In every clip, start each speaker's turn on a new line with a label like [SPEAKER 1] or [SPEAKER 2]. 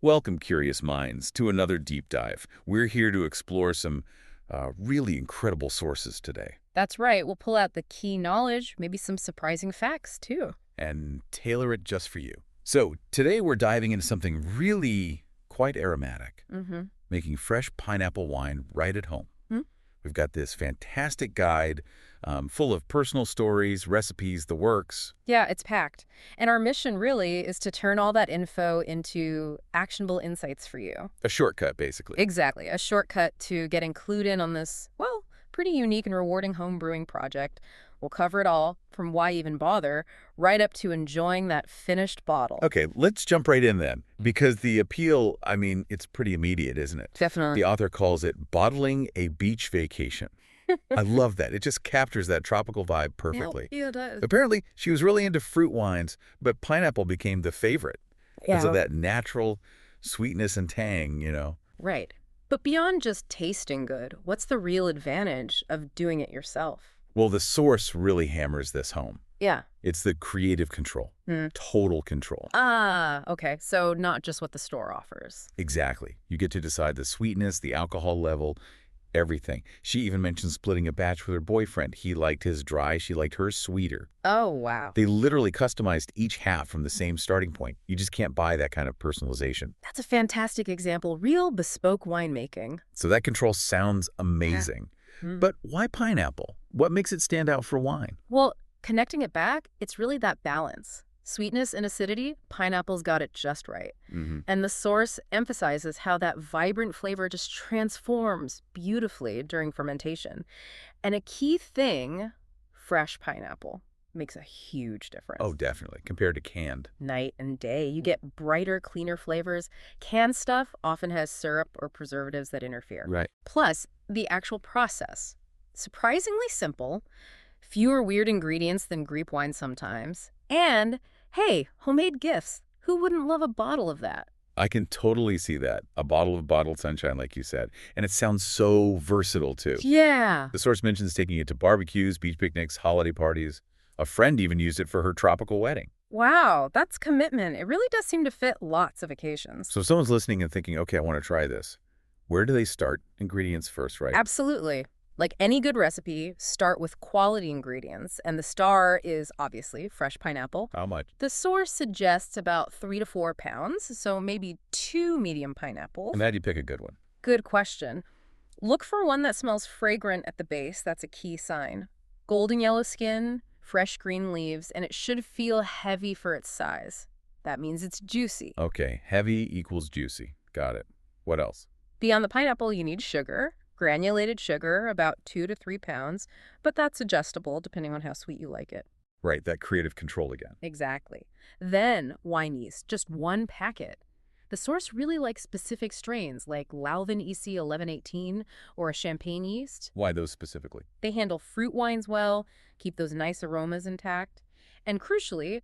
[SPEAKER 1] Welcome, curious minds, to another deep dive. We're here to explore some really incredible sources today
[SPEAKER 2] That's right. We'll pull out the key knowledge, maybe some surprising facts, too.
[SPEAKER 1] and tailor it just for you. So today we're diving into something really quite aromatic,
[SPEAKER 2] Mm-hmm.
[SPEAKER 1] making fresh pineapple wine right at home.
[SPEAKER 2] Hmm?
[SPEAKER 1] We've got this fantastic guide full of personal stories, recipes, the works.
[SPEAKER 2] Yeah, it's packed. And our mission really is to turn all that info into actionable insights for you.
[SPEAKER 1] A shortcut, basically.
[SPEAKER 2] Exactly. A shortcut to getting clued in on this, well, pretty unique and rewarding home brewing project. We'll cover it all, from why even bother, right up to enjoying that finished bottle.
[SPEAKER 1] Okay, let's jump right in then, because the appeal, I mean, it's pretty immediate, isn't it?
[SPEAKER 2] Definitely.
[SPEAKER 1] The author calls it bottling a beach vacation. I love that. It just captures that tropical vibe perfectly.
[SPEAKER 2] Yeah, it does.
[SPEAKER 1] Apparently, she was really into fruit wines, but pineapple became the favorite because of that natural sweetness and tang.
[SPEAKER 2] Right. But beyond just tasting good, what's the real advantage of doing it yourself?
[SPEAKER 1] Well, the source really hammers this home.
[SPEAKER 2] Yeah.
[SPEAKER 1] It's the creative control, total control.
[SPEAKER 2] Ah, okay. So not just what the store offers.
[SPEAKER 1] Exactly. You get to decide the sweetness, the alcohol level, everything. She even mentioned splitting a batch with her boyfriend. He liked his dry, she liked hers sweeter.
[SPEAKER 2] Oh, wow.
[SPEAKER 1] They literally customized each half from the same starting point. You just can't buy that kind of personalization.
[SPEAKER 2] That's a fantastic example. Real bespoke winemaking.
[SPEAKER 1] So that control sounds amazing.
[SPEAKER 2] Hmm.
[SPEAKER 1] But why pineapple? What makes it stand out for wine?
[SPEAKER 2] Well, connecting it back, it's really that balance. Sweetness and acidity, pineapple's got it just right. And the source emphasizes how that vibrant flavor just transforms beautifully during fermentation. And a key thing, fresh pineapple, makes a huge difference.
[SPEAKER 1] Oh, definitely. Compared to canned.
[SPEAKER 2] Night and day. You get brighter, cleaner flavors. Canned stuff often has syrup or preservatives that interfere.
[SPEAKER 1] Right.
[SPEAKER 2] Plus, the actual process. Surprisingly simple, fewer weird ingredients than grape wine sometimes, and, hey, homemade gifts. Who wouldn't love a bottle of that?
[SPEAKER 1] I can totally see that. A bottle of bottled sunshine, like you said. And it sounds so versatile, too.
[SPEAKER 2] Yeah.
[SPEAKER 1] The source mentions taking it to barbecues, beach picnics, holiday parties. A friend even used it for her tropical wedding.
[SPEAKER 2] Wow, that's commitment. It really does seem to fit lots of occasions.
[SPEAKER 1] So if someone's listening and thinking, okay, I want to try this, where do they start? Ingredients first, right?
[SPEAKER 2] Absolutely. Like any good recipe, start with quality ingredients, and the star is obviously fresh pineapple.
[SPEAKER 1] How much?
[SPEAKER 2] The source suggests about 3 to 4 pounds, so maybe 2 medium pineapples.
[SPEAKER 1] And how do you pick a good one?
[SPEAKER 2] Good question. Look for one that smells fragrant at the base. That's a key sign. Golden yellow skin, fresh green leaves, and it should feel heavy for its size. That means it's juicy.
[SPEAKER 1] Okay, heavy equals juicy. Got it. What else?
[SPEAKER 2] Beyond the pineapple, you need sugar. Granulated sugar, about 2 to 3 pounds, but that's adjustable depending on how sweet you like it.
[SPEAKER 1] Right, that creative control again.
[SPEAKER 2] Exactly. Then wine yeast, just 1 packet. The source really likes specific strains like Lalvin EC 1118 or a champagne yeast.
[SPEAKER 1] Why those specifically?
[SPEAKER 2] They handle fruit wines well, keep those nice aromas intact, and crucially,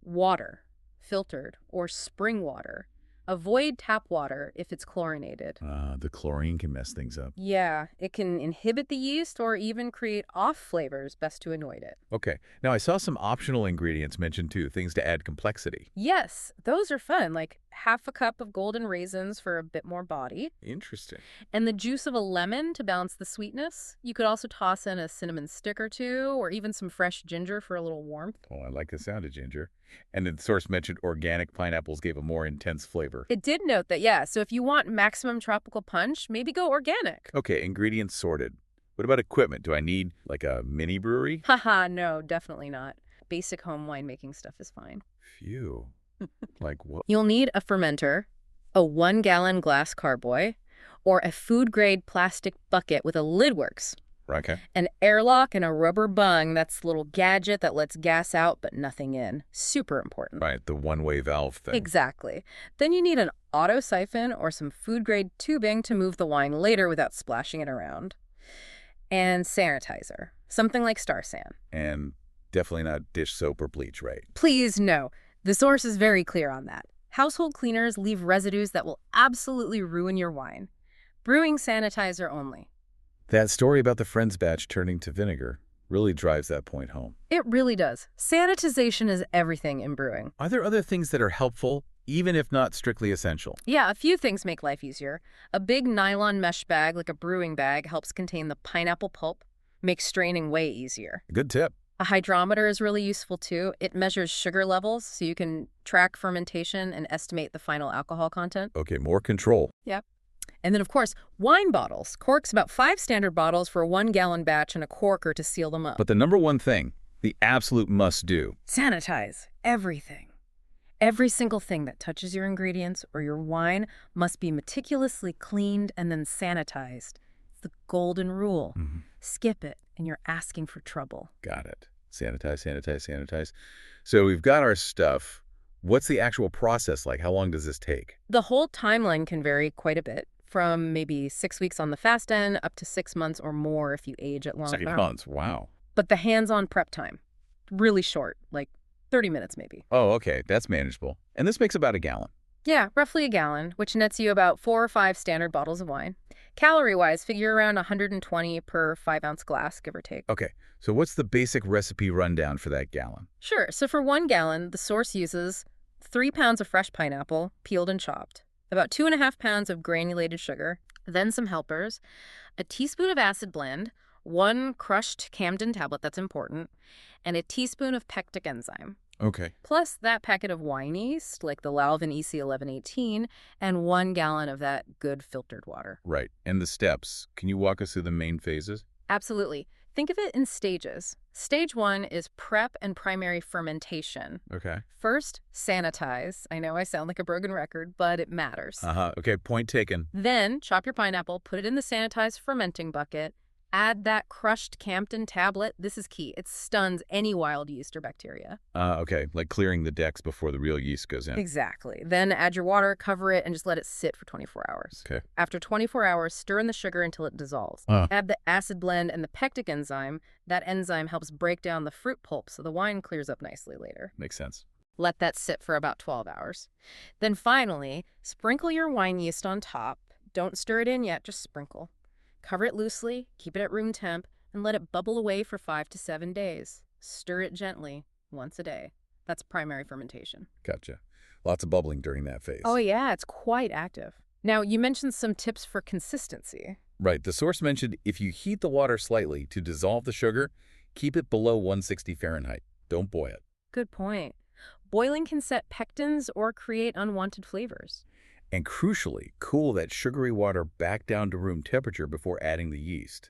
[SPEAKER 2] water, filtered or spring water. Avoid tap water if it's chlorinated.
[SPEAKER 1] The chlorine can mess things up.
[SPEAKER 2] Yeah, it can inhibit the yeast or even create off flavors. Best to avoid it.
[SPEAKER 1] Okay, now I saw some optional ingredients mentioned too, things to add complexity.
[SPEAKER 2] Yes, those are fun, like half a cup of golden raisins for a bit more body,
[SPEAKER 1] Interesting.
[SPEAKER 2] and the juice of a lemon to balance the sweetness. You could also toss in a cinnamon stick or two, or even some fresh ginger for a little warmth.
[SPEAKER 1] Oh, I like the sound of ginger. And the source mentioned organic pineapples gave a more intense flavor.
[SPEAKER 2] It did note that, yeah, so if you want maximum tropical punch, maybe go organic.
[SPEAKER 1] Okay, ingredients sorted. What about equipment? Do I need like a mini brewery?
[SPEAKER 2] Haha, no, definitely not. Basic home winemaking stuff is fine.
[SPEAKER 1] Phew. Like what?
[SPEAKER 2] You'll need a fermenter, a 1-gallon glass carboy, or a food-grade plastic bucket with a lid works.
[SPEAKER 1] Okay.
[SPEAKER 2] An airlock and a rubber bung, that's the little gadget that lets gas out but nothing in. Super important.
[SPEAKER 1] Right, the one-way valve thing.
[SPEAKER 2] Exactly. Then you need an auto siphon or some food-grade tubing to move the wine later without splashing it around. And sanitizer, something like Star San.
[SPEAKER 1] And definitely not dish soap or bleach, right?
[SPEAKER 2] Please, no. The source is very clear on that. Household cleaners leave residues that will absolutely ruin your wine. Brewing sanitizer only.
[SPEAKER 1] That story about the friend's batch turning to vinegar really drives that point home.
[SPEAKER 2] It really does. Sanitization is everything in brewing.
[SPEAKER 1] Are there other things that are helpful, even if not strictly essential.
[SPEAKER 2] Yeah, a few things make life easier. A big nylon mesh bag, like a brewing bag, helps contain the pineapple pulp, makes straining way easier.
[SPEAKER 1] Good tip.
[SPEAKER 2] A hydrometer is really useful too. It measures sugar levels so you can track fermentation and estimate the final alcohol content.
[SPEAKER 1] Okay, more control.
[SPEAKER 2] Yep. And then, of course, wine bottles. Corks about 5 standard bottles for a 1-gallon batch and a corker to seal them up.
[SPEAKER 1] But the number one thing, the absolute must-do.
[SPEAKER 2] Sanitize everything. Every single thing that touches your ingredients or your wine must be meticulously cleaned and then sanitized. It's the golden rule. Skip it, and you're asking for trouble.
[SPEAKER 1] Got it. Sanitize, sanitize, sanitize. So we've got our stuff. What's the actual process like? How long does this take?
[SPEAKER 2] The whole timeline can vary quite a bit, from maybe 6 weeks on the fast end up to 6 months or more if you age it long
[SPEAKER 1] 6
[SPEAKER 2] enough.
[SPEAKER 1] months, wow.
[SPEAKER 2] But the hands-on prep time, really short, like 30 minutes maybe.
[SPEAKER 1] Oh, okay, that's manageable. And this makes about a gallon.
[SPEAKER 2] Yeah, roughly a gallon, which nets you about 4 or 5 standard bottles of wine. Calorie-wise, figure around 120 per 5-ounce glass, give or take.
[SPEAKER 1] Okay, so what's the basic recipe rundown for that gallon?
[SPEAKER 2] Sure, so for 1 gallon, the source uses 3 pounds of fresh pineapple, peeled and chopped, about 2.5 pounds of granulated sugar, then some helpers, a teaspoon of acid blend, 1 crushed Camden tablet, that's important, and a teaspoon of pectic enzyme.
[SPEAKER 1] Okay.
[SPEAKER 2] Plus that packet of wine yeast, like the Lalvin EC1118, and 1 gallon of that good filtered water.
[SPEAKER 1] Right. And the steps. Can you walk us through the main phases?
[SPEAKER 2] Absolutely. Think of it in stages. Stage 1 is prep and primary fermentation.
[SPEAKER 1] Okay.
[SPEAKER 2] First, sanitize. I know I sound like a broken record, but it matters.
[SPEAKER 1] Okay, point taken.
[SPEAKER 2] Then, chop your pineapple, put it in the sanitized fermenting bucket, add that crushed Campden tablet. This is key. It stuns any wild yeast or bacteria.
[SPEAKER 1] Okay, like clearing the decks before the real yeast goes in.
[SPEAKER 2] Exactly. Then add your water, cover it, and just let it sit for 24 hours.
[SPEAKER 1] Okay.
[SPEAKER 2] After 24 hours, stir in the sugar until it dissolves. Add the acid blend and the pectic enzyme. That enzyme helps break down the fruit pulp so the wine clears up nicely later.
[SPEAKER 1] Makes sense.
[SPEAKER 2] Let that sit for about 12 hours. Then finally, sprinkle your wine yeast on top. Don't stir it in yet, just sprinkle. Cover it loosely, keep it at room temp, and let it bubble away for 5 to 7 days. Stir it gently, once a day. That's primary fermentation.
[SPEAKER 1] Gotcha. Lots of bubbling during that phase.
[SPEAKER 2] Oh yeah, it's quite active. Now, you mentioned some tips for consistency.
[SPEAKER 1] Right. The source mentioned if you heat the water slightly to dissolve the sugar, keep it below 160 Fahrenheit. Don't boil it.
[SPEAKER 2] Good point. Boiling can set pectins or create unwanted flavors.
[SPEAKER 1] And crucially, cool that sugary water back down to room temperature before adding the yeast.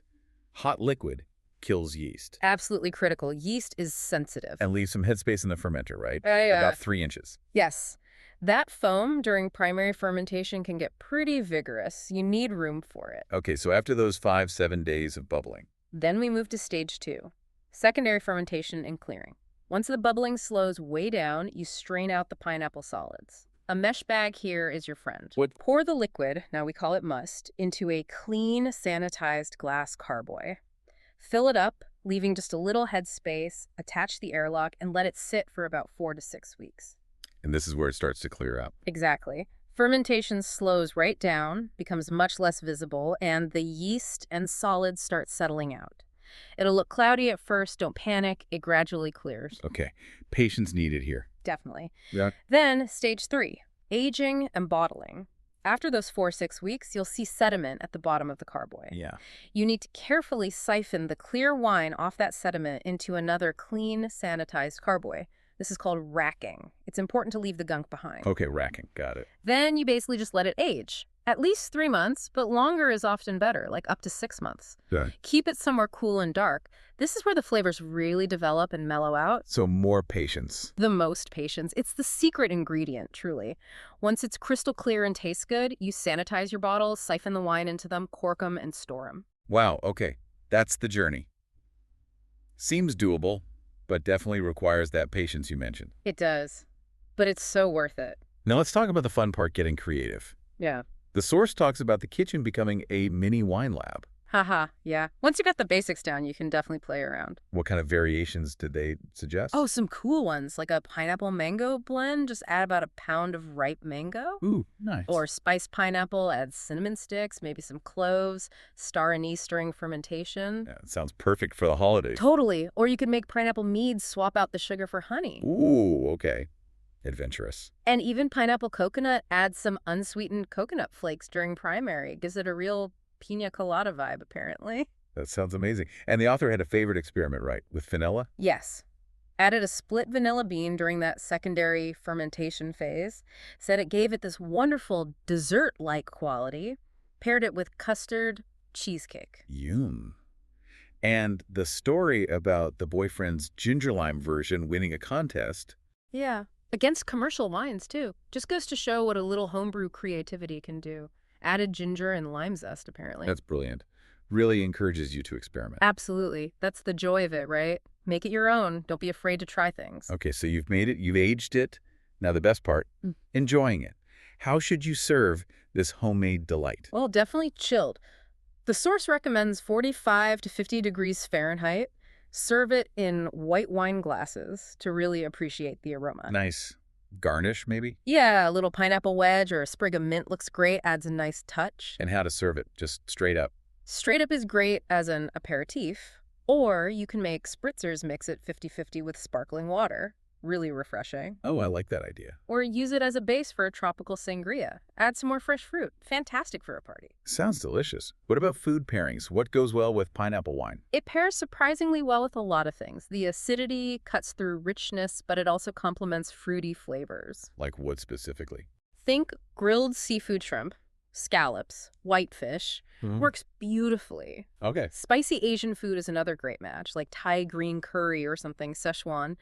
[SPEAKER 1] Hot liquid kills yeast.
[SPEAKER 2] Absolutely critical. Yeast is sensitive.
[SPEAKER 1] And leave some headspace in the fermenter, right?
[SPEAKER 2] Yeah.
[SPEAKER 1] About 3 inches.
[SPEAKER 2] Yes. That foam during primary fermentation can get pretty vigorous. You need room for it.
[SPEAKER 1] Okay, so after those 5-7 days of bubbling.
[SPEAKER 2] Then we move to stage 2, secondary fermentation and clearing. Once the bubbling slows way down, you strain out the pineapple solids. A mesh bag here is your friend.
[SPEAKER 1] What?
[SPEAKER 2] Pour the liquid, now we call it must, into a clean, sanitized glass carboy. Fill it up, leaving just a little headspace, attach the airlock, and let it sit for about 4 to 6 weeks.
[SPEAKER 1] And this is where it starts to clear up.
[SPEAKER 2] Exactly. Fermentation slows right down, becomes much less visible, and the yeast and solids start settling out. It'll look cloudy at first, don't panic, it gradually clears.
[SPEAKER 1] Okay, patience needed here.
[SPEAKER 2] Definitely.
[SPEAKER 1] Yeah.
[SPEAKER 2] Then, stage 3, aging and bottling. After those 4-6 weeks, you'll see sediment at the bottom of the carboy.
[SPEAKER 1] Yeah.
[SPEAKER 2] You need to carefully siphon the clear wine off that sediment into another clean, sanitized carboy. This is called racking. It's important to leave the gunk behind.
[SPEAKER 1] Okay, racking. Got it.
[SPEAKER 2] Then you basically just let it age. At least 3 months, but longer is often better, like up to 6 months.
[SPEAKER 1] Yeah.
[SPEAKER 2] Keep it somewhere cool and dark. This is where the flavors really develop and mellow out.
[SPEAKER 1] So more patience.
[SPEAKER 2] The most patience. It's the secret ingredient, truly. Once it's crystal clear and tastes good, you sanitize your bottles, siphon the wine into them, cork them, and store them.
[SPEAKER 1] Wow, okay. That's the journey. Seems doable, but definitely requires that patience you mentioned.
[SPEAKER 2] It does. But it's so worth it.
[SPEAKER 1] Now let's talk about the fun part, getting creative.
[SPEAKER 2] Yeah.
[SPEAKER 1] The source talks about the kitchen becoming a mini wine lab.
[SPEAKER 2] Haha, yeah. Once you got the basics down, you can definitely play around.
[SPEAKER 1] What kind of variations did they suggest?
[SPEAKER 2] Oh, some cool ones, like a pineapple mango blend. Just add about a pound of ripe mango.
[SPEAKER 1] Ooh, nice.
[SPEAKER 2] Or spiced pineapple, add cinnamon sticks, maybe some cloves, star anise during fermentation.
[SPEAKER 1] Yeah, it sounds perfect for the holidays.
[SPEAKER 2] Totally. Or you could make pineapple meads, swap out the sugar for honey.
[SPEAKER 1] Ooh, okay. Adventurous.
[SPEAKER 2] And even pineapple coconut adds some unsweetened coconut flakes during primary. Gives it a real pina colada vibe, apparently.
[SPEAKER 1] That sounds amazing. And the author had a favorite experiment, right, with vanilla?
[SPEAKER 2] Yes. Added a split vanilla bean during that secondary fermentation phase. Said it gave it this wonderful dessert-like quality. Paired it with custard cheesecake.
[SPEAKER 1] Yum. And the story about the boyfriend's ginger lime version winning a contest.
[SPEAKER 2] Yeah. Against commercial wines, too. Just goes to show what a little homebrew creativity can do. Added ginger and lime zest, apparently.
[SPEAKER 1] That's brilliant. Really encourages you to experiment.
[SPEAKER 2] Absolutely. That's the joy of it, right? Make it your own. Don't be afraid to try things.
[SPEAKER 1] Okay, so you've made it, you've aged it. Now the best part, enjoying it. How should you serve this homemade delight?
[SPEAKER 2] Well, definitely chilled. The source recommends 45 to 50 degrees Fahrenheit. Serve it in white wine glasses to really appreciate the aroma.
[SPEAKER 1] Nice garnish, maybe?
[SPEAKER 2] Yeah, a little pineapple wedge or a sprig of mint looks great, adds a nice touch.
[SPEAKER 1] And how to serve it, just straight up.
[SPEAKER 2] Straight up is great as an aperitif, or you can make spritzers mix it 50-50 with sparkling water. Really refreshing.
[SPEAKER 1] Oh, I like that idea.
[SPEAKER 2] Or use it as a base for a tropical sangria. Add some more fresh fruit. Fantastic for a party.
[SPEAKER 1] Sounds delicious. What about food pairings? What goes well with pineapple wine?
[SPEAKER 2] It pairs surprisingly well with a lot of things. The acidity cuts through richness, but it also complements fruity flavors.
[SPEAKER 1] Like what specifically?
[SPEAKER 2] Think grilled seafood shrimp, scallops, whitefish. Works beautifully.
[SPEAKER 1] Okay.
[SPEAKER 2] Spicy Asian food is another great match, like Thai green curry or something, Szechuan.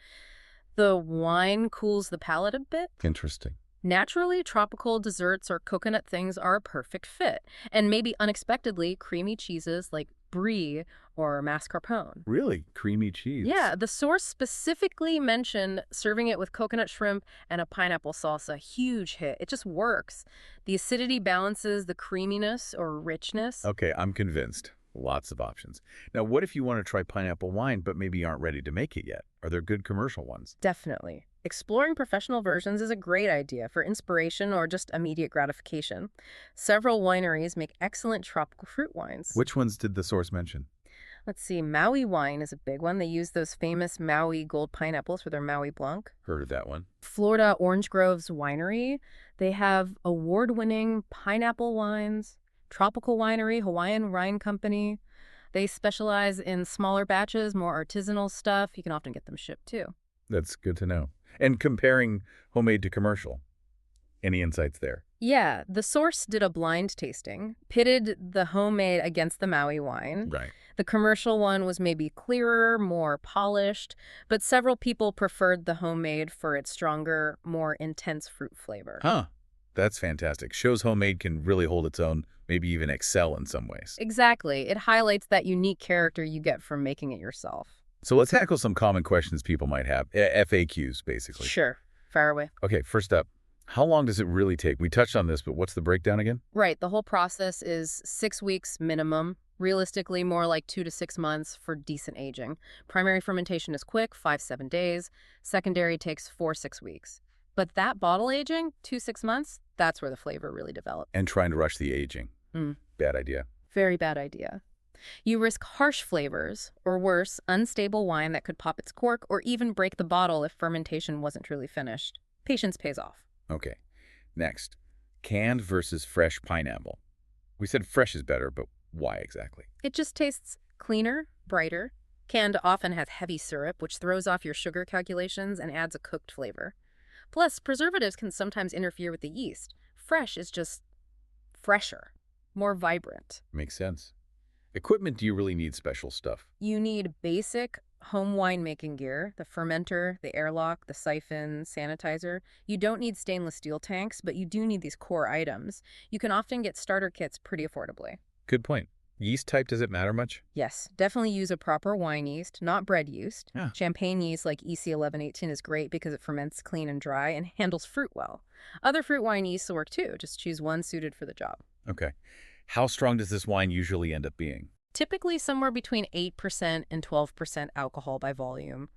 [SPEAKER 2] The wine cools the palate a bit.
[SPEAKER 1] Interesting.
[SPEAKER 2] Naturally, tropical desserts or coconut things are a perfect fit. And maybe unexpectedly, creamy cheeses like brie or mascarpone.
[SPEAKER 1] Really? Creamy cheese?
[SPEAKER 2] Yeah, the source specifically mentioned serving it with coconut shrimp and a pineapple salsa. Huge hit. It just works. The acidity balances the creaminess or richness.
[SPEAKER 1] Okay, I'm convinced. Lots of options. Now, what if you want to try pineapple wine, but maybe aren't ready to make it yet? Are there good commercial ones?
[SPEAKER 2] Definitely. Exploring professional versions is a great idea for inspiration or just immediate gratification. Several wineries make excellent tropical fruit wines.
[SPEAKER 1] Which ones did the source mention?
[SPEAKER 2] Let's see, Maui wine is a big one. They use those famous Maui gold pineapples for their Maui Blanc.
[SPEAKER 1] Heard of that one.
[SPEAKER 2] Florida Orange Grove's Winery, they have award-winning pineapple wines. Tropical Winery, Hawaiian Wine Company. They specialize in smaller batches, more artisanal stuff. You can often get them shipped too.
[SPEAKER 1] That's good to know. And comparing homemade to commercial, any insights there?
[SPEAKER 2] Yeah, the source did a blind tasting, pitted the homemade against the Maui wine.
[SPEAKER 1] Right.
[SPEAKER 2] The commercial one was maybe clearer, more polished, but several people preferred the homemade for its stronger, more intense fruit flavor.
[SPEAKER 1] Huh. That's fantastic. Shows homemade can really hold its own, maybe even excel in some ways.
[SPEAKER 2] Exactly. It highlights that unique character you get from making it yourself.
[SPEAKER 1] So let's tackle some common questions people might have. FAQs, basically.
[SPEAKER 2] Sure. Fire away.
[SPEAKER 1] Okay, first up, how long does it really take? We touched on this, but what's the breakdown again?
[SPEAKER 2] Right. The whole process is 6 weeks minimum. Realistically, more like 2 to 6 months for decent aging. Primary fermentation is quick, 5-7 days. Secondary takes 4-6 weeks. But that bottle aging, 2-6 months, that's where the flavor really develops.
[SPEAKER 1] And trying to rush the aging. Bad idea.
[SPEAKER 2] Very bad idea. You risk harsh flavors, or worse, unstable wine that could pop its cork or even break the bottle if fermentation wasn't truly finished. Patience pays off.
[SPEAKER 1] Okay. Next, canned versus fresh pineapple. We said fresh is better, but why exactly?
[SPEAKER 2] It just tastes cleaner, brighter. Canned often has heavy syrup, which throws off your sugar calculations and adds a cooked flavor. Plus, preservatives can sometimes interfere with the yeast. Fresh is just fresher, more vibrant.
[SPEAKER 1] Makes sense. Equipment, do you really need special stuff?
[SPEAKER 2] You need basic home winemaking gear, the fermenter, the airlock, the siphon, sanitizer. You don't need stainless steel tanks, but you do need these core items. You can often get starter kits pretty affordably.
[SPEAKER 1] Good point. Yeast type, does it matter much?
[SPEAKER 2] Yes, definitely use a proper wine yeast, not bread yeast.
[SPEAKER 1] Yeah.
[SPEAKER 2] Champagne yeast like EC1118 is great because it ferments clean and dry and handles fruit well. Other fruit wine yeasts work too. Just choose one suited for the job.
[SPEAKER 1] Okay. How strong does this wine usually end up being?
[SPEAKER 2] Typically somewhere between 8% and 12% alcohol by volume.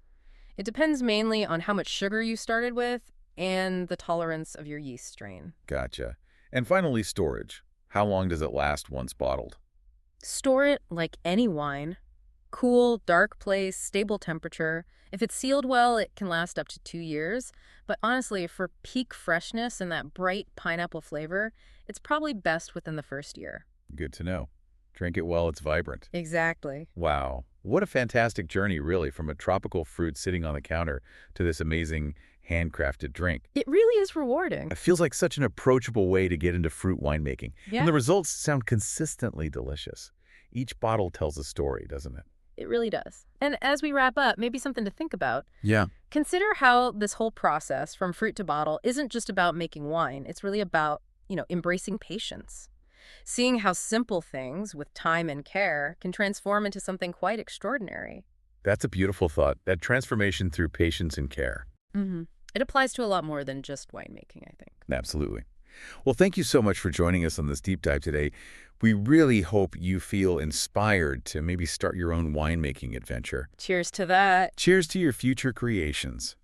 [SPEAKER 2] It depends mainly on how much sugar you started with and the tolerance of your yeast strain.
[SPEAKER 1] Gotcha. And finally, storage. How long does it last once bottled?
[SPEAKER 2] Store it like any wine. Cool, dark place, stable temperature. If it's sealed well, it can last up to 2 years. But honestly, for peak freshness and that bright pineapple flavor, it's probably best within the first year.
[SPEAKER 1] Good to know. Drink it while it's vibrant.
[SPEAKER 2] Exactly.
[SPEAKER 1] Wow. What a fantastic journey, really, from a tropical fruit sitting on the counter to this amazing handcrafted drink.
[SPEAKER 2] It really is rewarding.
[SPEAKER 1] It feels like such an approachable way to get into fruit winemaking. And
[SPEAKER 2] Yeah,
[SPEAKER 1] the results sound consistently delicious. Each bottle tells a story, doesn't it?
[SPEAKER 2] it really does. And as we wrap up, maybe something to think about.
[SPEAKER 1] Yeah.
[SPEAKER 2] Consider how this whole process from fruit to bottle isn't just about making wine. It's really about, embracing patience. Seeing how simple things with time and care can transform into something quite extraordinary.
[SPEAKER 1] That's a beautiful thought, that transformation through patience and care.
[SPEAKER 2] hmm It applies to a lot more than just winemaking, I think.
[SPEAKER 1] Absolutely. Well, thank you so much for joining us on this deep dive today. We really hope you feel inspired to maybe start your own winemaking adventure.
[SPEAKER 2] Cheers to that.
[SPEAKER 1] Cheers to your future creations.